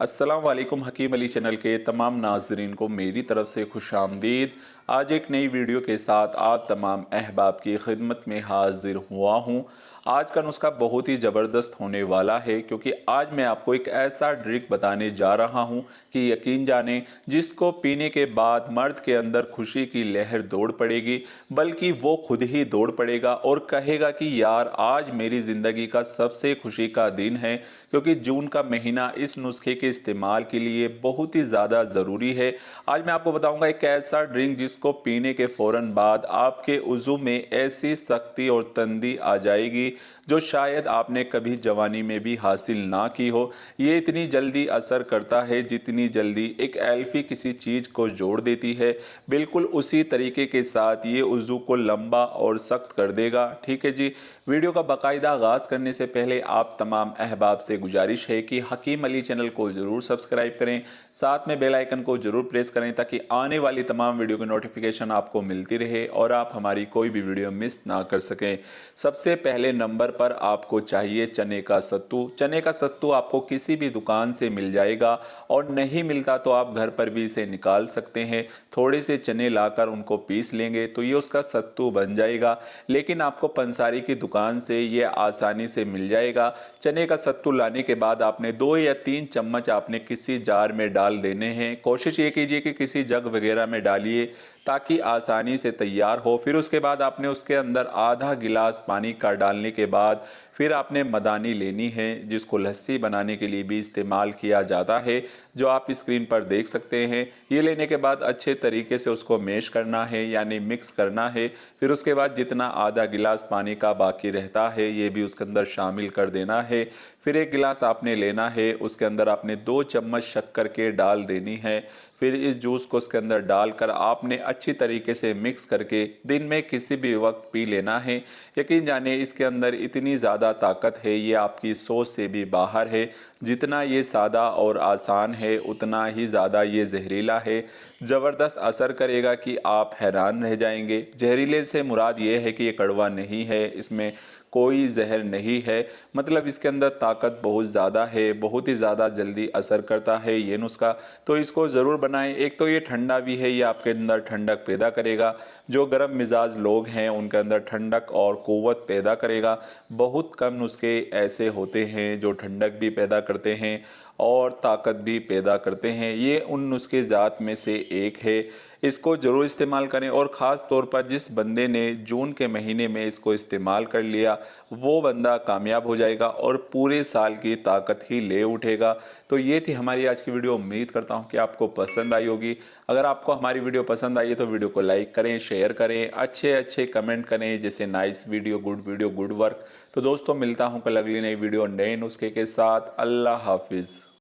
अस्सलाम वालेकुम। हकीम अली चैनल के तमाम नाजरीन को मेरी तरफ से खुशामदीद। आज एक नई वीडियो के साथ आप तमाम अहबाब की खिदमत में हाजिर हुआ हूँ। आज का नुस्खा बहुत ही ज़बरदस्त होने वाला है, क्योंकि आज मैं आपको एक ऐसा ड्रिंक बताने जा रहा हूँ कि यकीन जाने जिसको पीने के बाद मर्द के अंदर खुशी की लहर दौड़ पड़ेगी, बल्कि वो खुद ही दौड़ पड़ेगा और कहेगा कि यार आज मेरी ज़िंदगी का सबसे खुशी का दिन है, क्योंकि जून का महीना इस नुस्खे के इस्तेमाल के लिए बहुत ही ज़्यादा ज़रूरी है। आज मैं आपको बताऊंगा एक ऐसा ड्रिंक जिसको पीने के फ़ौरन बाद आपके उज़ू में ऐसी सख्ती और तंदी आ जाएगी जो शायद आपने कभी जवानी में भी हासिल ना की हो। ये इतनी जल्दी असर करता है जितनी जल्दी एक एल्फी किसी चीज़ को जोड़ देती है, बिल्कुल उसी तरीके के साथ ये उज़ू को लंबा और सख्त कर देगा। ठीक है जी। वीडियो का बाकायदा आगाज़ करने से पहले आप तमाम अहबाब से गुजारिश है कि हकीम अली चैनल को ज़रूर सब्सक्राइब करें, साथ में बेल आइकन को ज़रूर प्रेस करें ताकि आने वाली तमाम वीडियो की नोटिफिकेशन आपको मिलती रहे और आप हमारी कोई भी वीडियो मिस ना कर सकें। सबसे पहले नंबर पर आपको चाहिए चने का सत्तू। चने का सत्तू आपको किसी भी दुकान से मिल जाएगा, और नहीं मिलता तो आप घर पर भी इसे निकाल सकते हैं। थोड़े से चने लाकर उनको पीस लेंगे तो ये उसका सत्तू बन जाएगा, लेकिन आपको पंसारी की दुकान से ये आसानी से मिल जाएगा। चने का सत्तू लाने के बाद आपने 2 या 3 चम्मच आपने किसी जार में डाल देने हैं। कोशिश ये कीजिए कि किसी जग वगैरह में डालिए ताकि आसानी से तैयार हो। फिर उसके बाद आपने उसके अंदर आधा गिलास पानी का डालने के बाद फिर आपने मदानी लेनी है, जिसको लस्सी बनाने के लिए भी इस्तेमाल किया जाता है, जो आप स्क्रीन पर देख सकते हैं। ये लेने के बाद अच्छे तरीके से उसको मैश करना है, यानी मिक्स करना है। फिर उसके बाद जितना आधा गिलास पानी का बाकी रहता है ये भी उसके अंदर शामिल कर देना है। फिर 1 गिलास आपने लेना है, उसके अंदर आपने 2 चम्मच शक्कर के डाल देनी है। फिर इस जूस को उसके अंदर डालकर आपने अच्छी तरीके से मिक्स करके दिन में किसी भी वक्त पी लेना है। यकीन जाने इसके अंदर इतनी ज़्यादा ताकत है, ये आपकी सोच से भी बाहर है। जितना ये सादा और आसान है उतना ही ज़्यादा ये जहरीला है। ज़बरदस्त असर करेगा कि आप हैरान रह जाएंगे। जहरीले से मुराद ये है कि ये कड़वा नहीं है, इसमें कोई जहर नहीं है, मतलब इसके अंदर ताकत बहुत ज़्यादा है, बहुत ही ज़्यादा जल्दी असर करता है ये नुस्खा। तो इसको ज़रूर बनाएं। एक तो ये ठंडा भी है, ये आपके अंदर ठंडक पैदा करेगा। जो गर्म मिजाज लोग हैं उनके अंदर ठंडक और क़ुव्वत पैदा करेगा। बहुत कम नुस्खे ऐसे होते हैं जो ठंडक भी पैदा करते हैं और ताकत भी पैदा करते हैं। ये उन नुस्खे ज़ात में से एक है। इसको ज़रूर इस्तेमाल करें, और ख़ास तौर पर जिस बंदे ने जून के महीने में इसको इस्तेमाल कर लिया वो बंदा कामयाब हो जाएगा और पूरे साल की ताकत ही ले उठेगा। तो ये थी हमारी आज की वीडियो। उम्मीद करता हूँ कि आपको पसंद आई होगी। अगर आपको हमारी वीडियो पसंद आई है तो वीडियो को लाइक करें, शेयर करें, अच्छे अच्छे कमेंट करें, जैसे नाइस वीडियो, गुड वर्क। तो दोस्तों मिलता हूँ कल अगली नई वीडियो नए नुस्खे के साथ। अल्लाह हाफिज़।